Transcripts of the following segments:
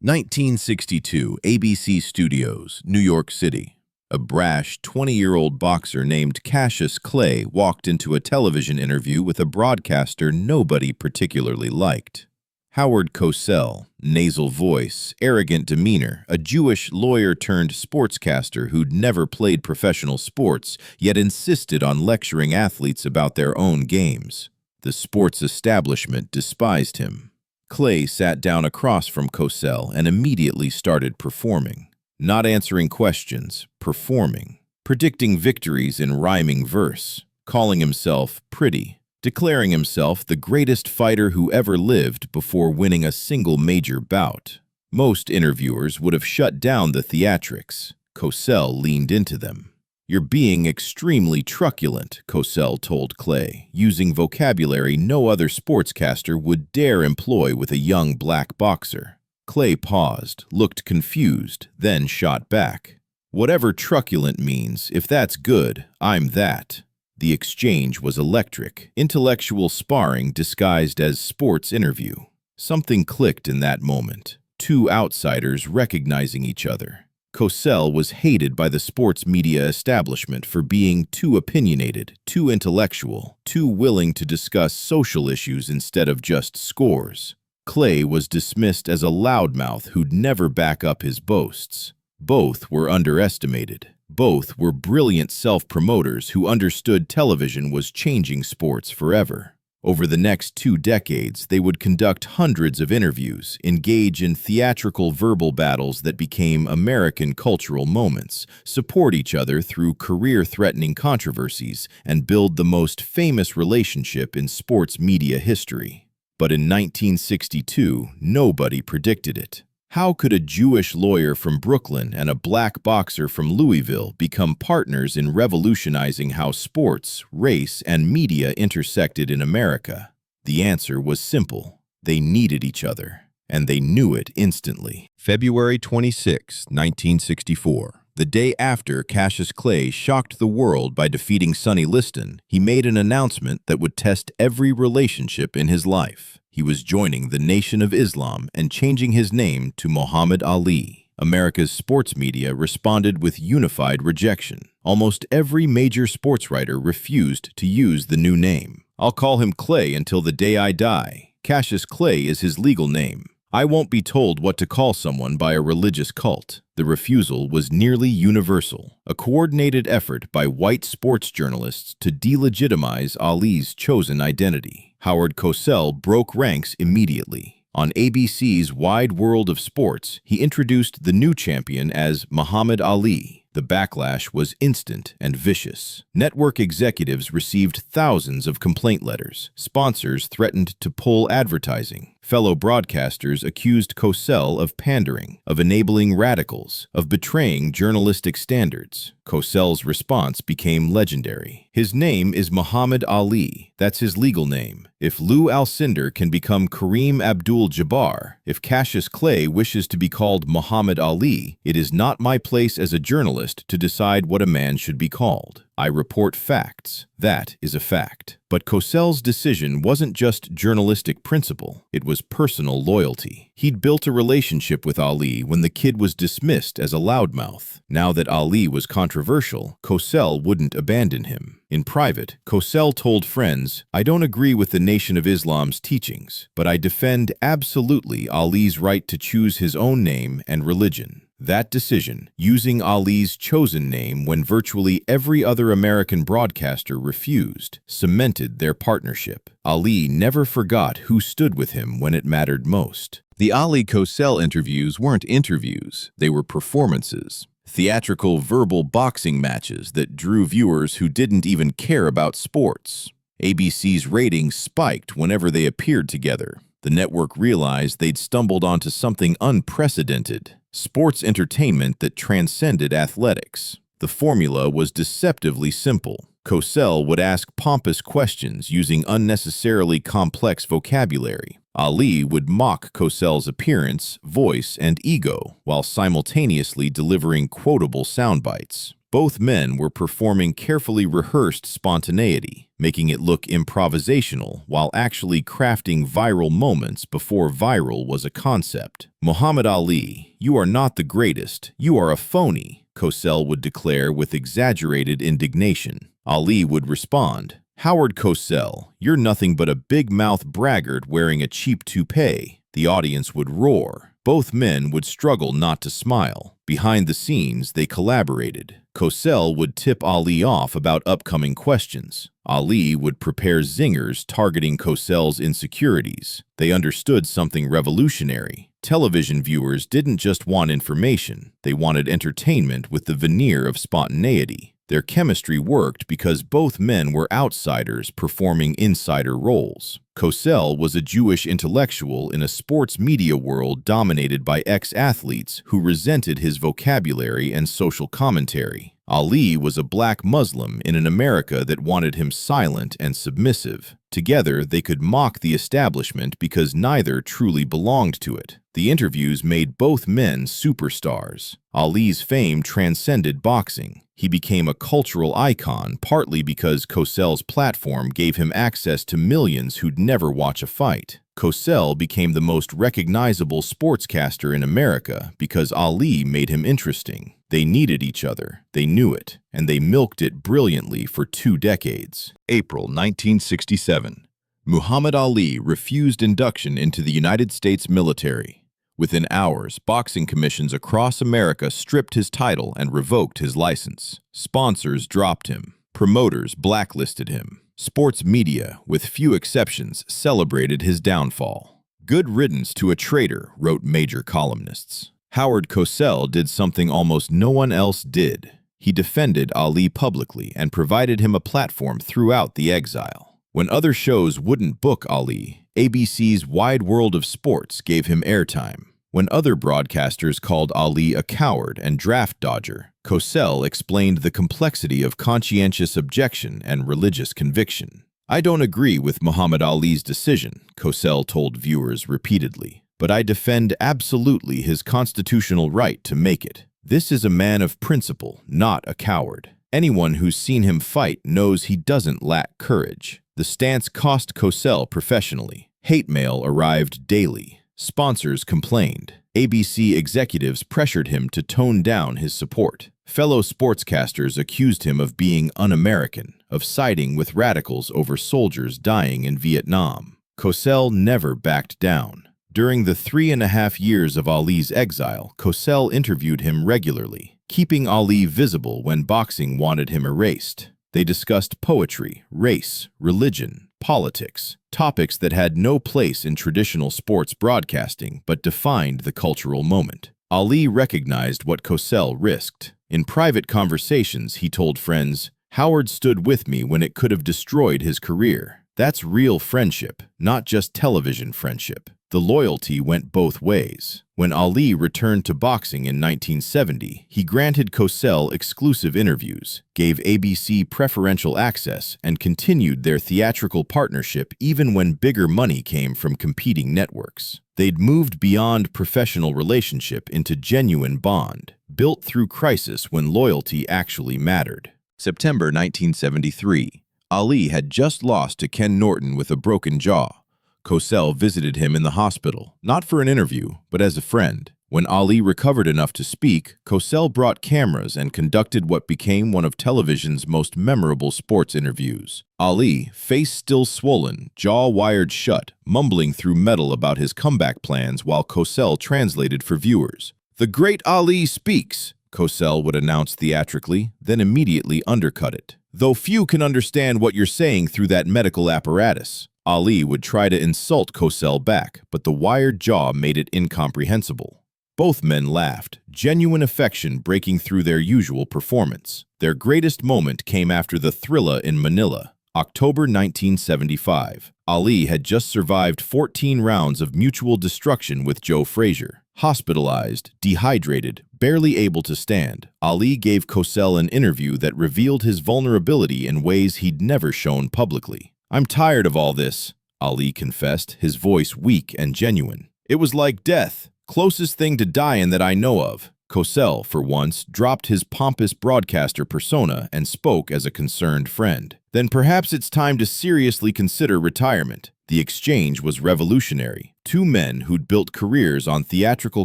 1962, ABC Studios, New York City. A brash 20-year-old boxer named Cassius Clay walked into a television interview with a broadcaster nobody particularly liked. Howard Cosell, nasal voice, arrogant demeanor, a Jewish lawyer-turned-sportscaster who'd never played professional sports, yet insisted on lecturing athletes about their own games. The sports establishment despised him. Clay sat down across from Cosell and immediately started performing. Not answering questions, performing. Predicting victories in rhyming verse. Calling himself pretty. Declaring himself the greatest fighter who ever lived before winning a single major bout. Most interviewers would have shut down the theatrics. Cosell leaned into them. "You're being extremely truculent," Cosell told Clay, using vocabulary no other sportscaster would dare employ with a young black boxer. Clay paused, looked confused, then shot back. "Whatever truculent means, if that's good, I'm that." The exchange was electric, intellectual sparring disguised as sports interview. Something clicked in that moment, two outsiders recognizing each other. Cosell was hated by the sports media establishment for being too opinionated, too intellectual, too willing to discuss social issues instead of just scores. Clay was dismissed as a loudmouth who'd never back up his boasts. Both were underestimated. Both were brilliant self-promoters who understood television was changing sports forever. Over the next 2 decades, they would conduct hundreds of interviews, engage in theatrical verbal battles that became American cultural moments, support each other through career-threatening controversies, and build the most famous relationship in sports media history. But in 1962, nobody predicted it. How could a Jewish lawyer from Brooklyn and a black boxer from Louisville become partners in revolutionizing how sports, race, and media intersected in America? The answer was simple. They needed each other, and they knew it instantly. February 26, 1964. The day after Cassius Clay shocked the world by defeating Sonny Liston, he made an announcement that would test every relationship in his life. He was joining the Nation of Islam and changing his name to Muhammad Ali. America's sports media responded with unified rejection. Almost every major sports writer refused to use the new name. "I'll call him Clay until the day I die. Cassius Clay is his legal name. I won't be told what to call someone by a religious cult." The refusal was nearly universal, a coordinated effort by white sports journalists to delegitimize Ali's chosen identity. Howard Cosell broke ranks immediately. On ABC's Wide World of Sports, he introduced the new champion as Muhammad Ali. The backlash was instant and vicious. Network executives received thousands of complaint letters. Sponsors threatened to pull advertising. Fellow broadcasters accused Cosell of pandering, of enabling radicals, of betraying journalistic standards. Cosell's response became legendary. "His name is Muhammad Ali. That's his legal name. If Lou Alcindor can become Kareem Abdul-Jabbar, if Cassius Clay wishes to be called Muhammad Ali, it is not my place as a journalist to decide what a man should be called. I report facts. That is a fact." But Cosell's decision wasn't just journalistic principle, it was personal loyalty. He'd built a relationship with Ali when the kid was dismissed as a loudmouth. Now that Ali was controversial, Cosell wouldn't abandon him. In private, Cosell told friends, "I don't agree with the Nation of Islam's teachings, but I defend absolutely Ali's right to choose his own name and religion." That decision, using Ali's chosen name when virtually every other American broadcaster refused, cemented their partnership. Ali never forgot who stood with him when it mattered most. The Ali-Cosell interviews weren't interviews, they were performances. Theatrical verbal boxing matches that drew viewers who didn't even care about sports. ABC's ratings spiked whenever they appeared together. The network realized they'd stumbled onto something unprecedented. Sports entertainment that transcended athletics. The formula was deceptively simple. Cosell would ask pompous questions using unnecessarily complex vocabulary. Ali would mock Cosell's appearance, voice, and ego while simultaneously delivering quotable soundbites. Both men were performing carefully rehearsed spontaneity, making it look improvisational while actually crafting viral moments before viral was a concept. "Muhammad Ali, you are not the greatest, you are a phony," Cosell would declare with exaggerated indignation. Ali would respond, "Howard Cosell, you're nothing but a big-mouth braggart wearing a cheap toupee." The audience would roar. Both men would struggle not to smile. Behind the scenes, they collaborated. Cosell would tip Ali off about upcoming questions. Ali would prepare zingers targeting Cosell's insecurities. They understood something revolutionary. Television viewers didn't just want information, they wanted entertainment with the veneer of spontaneity. Their chemistry worked because both men were outsiders performing insider roles. Cosell was a Jewish intellectual in a sports media world dominated by ex-athletes who resented his vocabulary and social commentary. Ali was a black Muslim in an America that wanted him silent and submissive. Together, they could mock the establishment because neither truly belonged to it. The interviews made both men superstars. Ali's fame transcended boxing. He became a cultural icon partly because Cosell's platform gave him access to millions who'd never watch a fight. Cosell became the most recognizable sportscaster in America because Ali made him interesting. They needed each other, they knew it, and they milked it brilliantly for 2 decades. April 1967. Muhammad Ali refused induction into the United States military. Within hours, boxing commissions across America stripped his title and revoked his license. Sponsors dropped him. Promoters blacklisted him. Sports media, with few exceptions, celebrated his downfall. "Good riddance to a traitor," wrote major columnists. Howard Cosell did something almost no one else did. He defended Ali publicly and provided him a platform throughout the exile. When other shows wouldn't book Ali, ABC's Wide World of Sports gave him airtime. When other broadcasters called Ali a coward and draft dodger, Cosell explained the complexity of conscientious objection and religious conviction. "I don't agree with Muhammad Ali's decision," Cosell told viewers repeatedly, "but I defend absolutely his constitutional right to make it. This is a man of principle, not a coward. Anyone who's seen him fight knows he doesn't lack courage." The stance cost Cosell professionally. Hate mail arrived daily. Sponsors complained. ABC executives pressured him to tone down his support. Fellow sportscasters accused him of being un-American, of siding with radicals over soldiers dying in Vietnam. Cosell never backed down. During the 3.5 years of Ali's exile, Cosell interviewed him regularly, keeping Ali visible when boxing wanted him erased. They discussed poetry, race, religion, politics, topics that had no place in traditional sports broadcasting but defined the cultural moment. Ali recognized what Cosell risked. In private conversations, he told friends, "Howard stood with me when it could have destroyed his career." That's real friendship, not just television friendship. The loyalty went both ways. When Ali returned to boxing in 1970, he granted Cosell exclusive interviews, gave ABC preferential access, and continued their theatrical partnership even when bigger money came from competing networks. They'd moved beyond professional relationship into genuine bond, built through crisis when loyalty actually mattered. September 1973. Ali had just lost to Ken Norton with a broken jaw. Cosell visited him in the hospital, not for an interview, but as a friend. When Ali recovered enough to speak, Cosell brought cameras and conducted what became one of television's most memorable sports interviews. Ali, face still swollen, jaw wired shut, mumbling through metal about his comeback plans while Cosell translated for viewers. "The great Ali speaks," Cosell would announce theatrically, then immediately undercut it. "Though few can understand what you're saying through that medical apparatus." Ali would try to insult Cosell back, but the wired jaw made it incomprehensible. Both men laughed, genuine affection breaking through their usual performance. Their greatest moment came after the Thrilla in Manila, October 1975. Ali had just survived 14 rounds of mutual destruction with Joe Frazier. Hospitalized, dehydrated, barely able to stand, Ali gave Cosell an interview that revealed his vulnerability in ways he'd never shown publicly. "I'm tired of all this. Ali confessed, his voice weak and genuine. "It was like death, closest thing to dying that I know of." Cosell, for once, dropped his pompous broadcaster persona and spoke as a concerned friend. "Then perhaps it's time to seriously consider retirement." The exchange was revolutionary. Two men who'd built careers on theatrical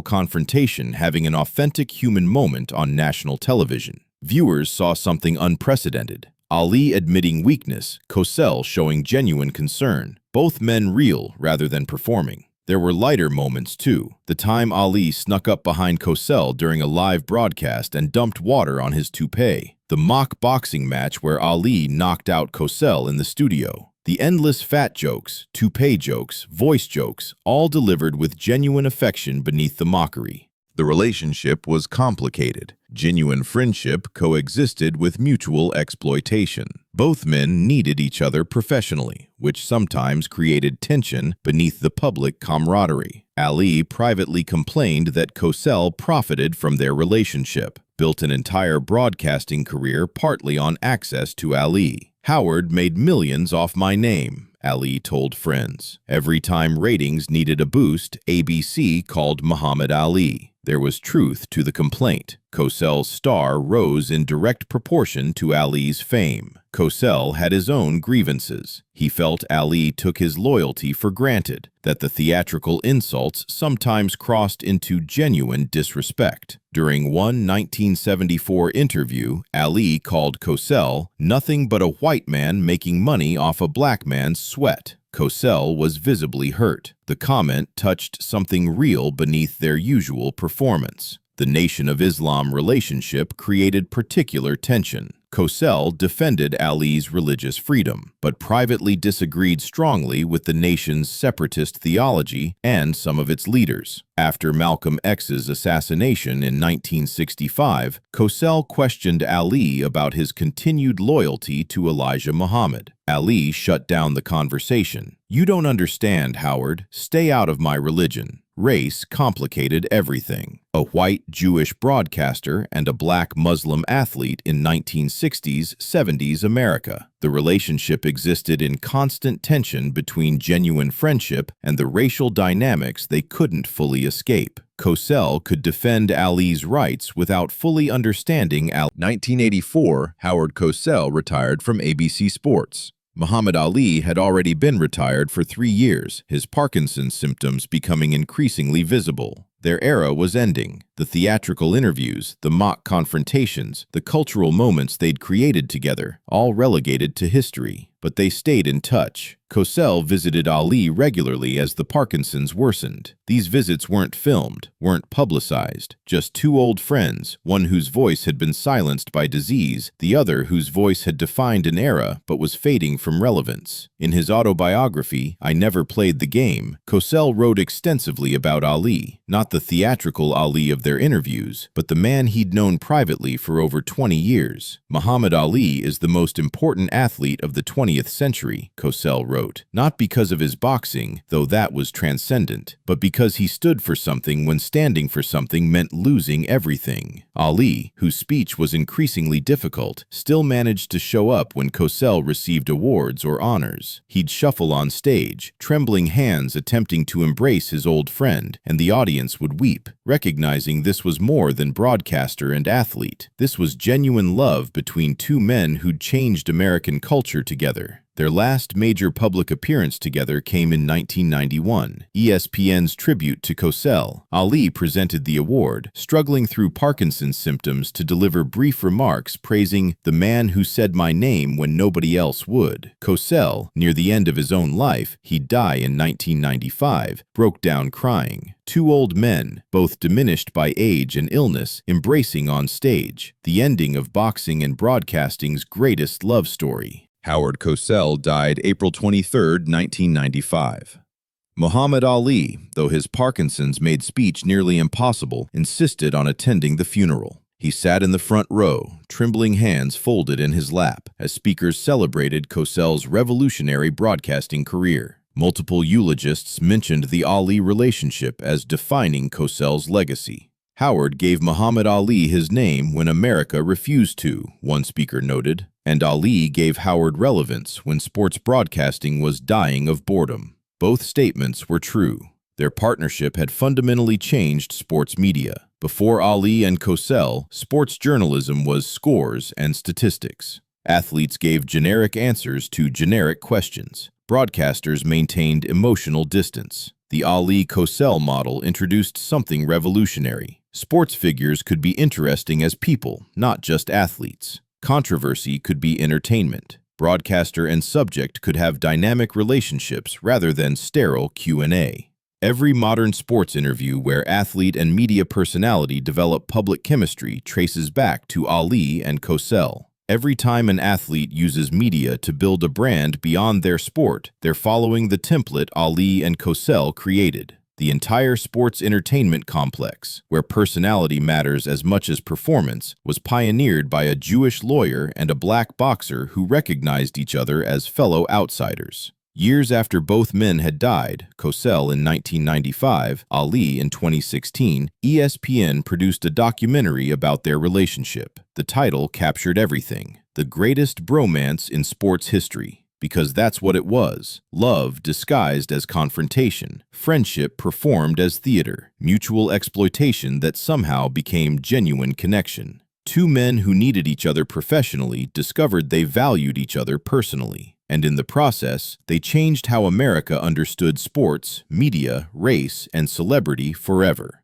confrontation having an authentic human moment on national television. Viewers saw something unprecedented. Ali admitting weakness, Cosell showing genuine concern. Both men real rather than performing. There were lighter moments, too. The time Ali snuck up behind Cosell during a live broadcast and dumped water on his toupee. The mock boxing match where Ali knocked out Cosell in the studio. The endless fat jokes, toupee jokes, voice jokes, all delivered with genuine affection beneath the mockery. The relationship was complicated. Genuine friendship coexisted with mutual exploitation. Both men needed each other professionally, which sometimes created tension beneath the public camaraderie. Ali privately complained that Cosell profited from their relationship, built an entire broadcasting career partly on access to Ali. "Howard made millions off my name," Ali told friends. Every time ratings needed a boost, ABC called Muhammad Ali. There was truth to the complaint. Cosell's star rose in direct proportion to Ali's fame. Cosell had his own grievances. He felt Ali took his loyalty for granted, that the theatrical insults sometimes crossed into genuine disrespect. During one 1974 interview, Ali called Cosell nothing but a white man making money off a black man's sweat. Cosell was visibly hurt. The comment touched something real beneath their usual performance. The Nation of Islam relationship created particular tension. Cosell defended Ali's religious freedom, but privately disagreed strongly with the nation's separatist theology and some of its leaders. After Malcolm X's assassination in 1965, Cosell questioned Ali about his continued loyalty to Elijah Muhammad. Ali shut down the conversation. "You don't understand, Howard. Stay out of my religion." Race complicated everything. A white Jewish broadcaster and a black Muslim athlete in 1960s, 70s America. The relationship existed in constant tension between genuine friendship and the racial dynamics they couldn't fully escape. Cosell could defend Ali's rights without fully understanding Ali. 1984, Howard Cosell retired from ABC Sports. Muhammad Ali had already been retired for 3 years, his Parkinson's symptoms becoming increasingly visible. Their era was ending. The theatrical interviews, the mock confrontations, the cultural moments they'd created together, all relegated to history. But they stayed in touch. Cosell visited Ali regularly as the Parkinson's worsened. These visits weren't filmed, weren't publicized, just two old friends, one whose voice had been silenced by disease, the other whose voice had defined an era but was fading from relevance. In his autobiography, I Never Played the Game, Cosell wrote extensively about Ali, not the theatrical Ali of their interviews, but the man he'd known privately for over 20 years. "Muhammad Ali is the most important athlete of the 20th century, Cosell wrote, not because of his boxing, though that was transcendent, but because he stood for something when standing for something meant losing everything. Ali, whose speech was increasingly difficult, still managed to show up when Cosell received awards or honors. He'd shuffle on stage, trembling hands attempting to embrace his old friend, and the audience would weep, recognizing this was more than broadcaster and athlete. This was genuine love between two men who'd changed American culture together. Their last major public appearance together came in 1991, ESPN's tribute to Cosell. Ali presented the award, struggling through Parkinson's symptoms to deliver brief remarks praising the man who said my name when nobody else would. Cosell, near the end of his own life, he'd die in 1995, broke down crying. Two old men, both diminished by age and illness, embracing on stage. The ending of boxing and broadcasting's greatest love story. Howard Cosell died April 23, 1995. Muhammad Ali, though his Parkinson's made speech nearly impossible, insisted on attending the funeral. He sat in the front row, trembling hands folded in his lap, as speakers celebrated Cosell's revolutionary broadcasting career. Multiple eulogists mentioned the Ali relationship as defining Cosell's legacy. Howard gave Muhammad Ali his name when America refused to, one speaker noted. And Ali gave Howard relevance when sports broadcasting was dying of boredom. Both statements were true. Their partnership had fundamentally changed sports media. Before Ali and Cosell, sports journalism was scores and statistics. Athletes gave generic answers to generic questions. Broadcasters maintained emotional distance. The Ali-Cosell model introduced something revolutionary. Sports figures could be interesting as people, not just athletes. Controversy could be entertainment. Broadcaster and subject could have dynamic relationships rather than sterile Q&A. Every modern sports interview where athlete and media personality develop public chemistry traces back to Ali and Cosell. Every time an athlete uses media to build a brand beyond their sport, they're following the template Ali and Cosell created. The entire sports entertainment complex, where personality matters as much as performance, was pioneered by a Jewish lawyer and a black boxer who recognized each other as fellow outsiders. Years after both men had died, Cosell in 1995, Ali in 2016, ESPN produced a documentary about their relationship. The title captured everything: the greatest bromance in sports history. Because that's what it was: love disguised as confrontation, friendship performed as theater, mutual exploitation that somehow became genuine connection. Two men who needed each other professionally discovered they valued each other personally. And in the process, they changed how America understood sports, media, race, and celebrity forever.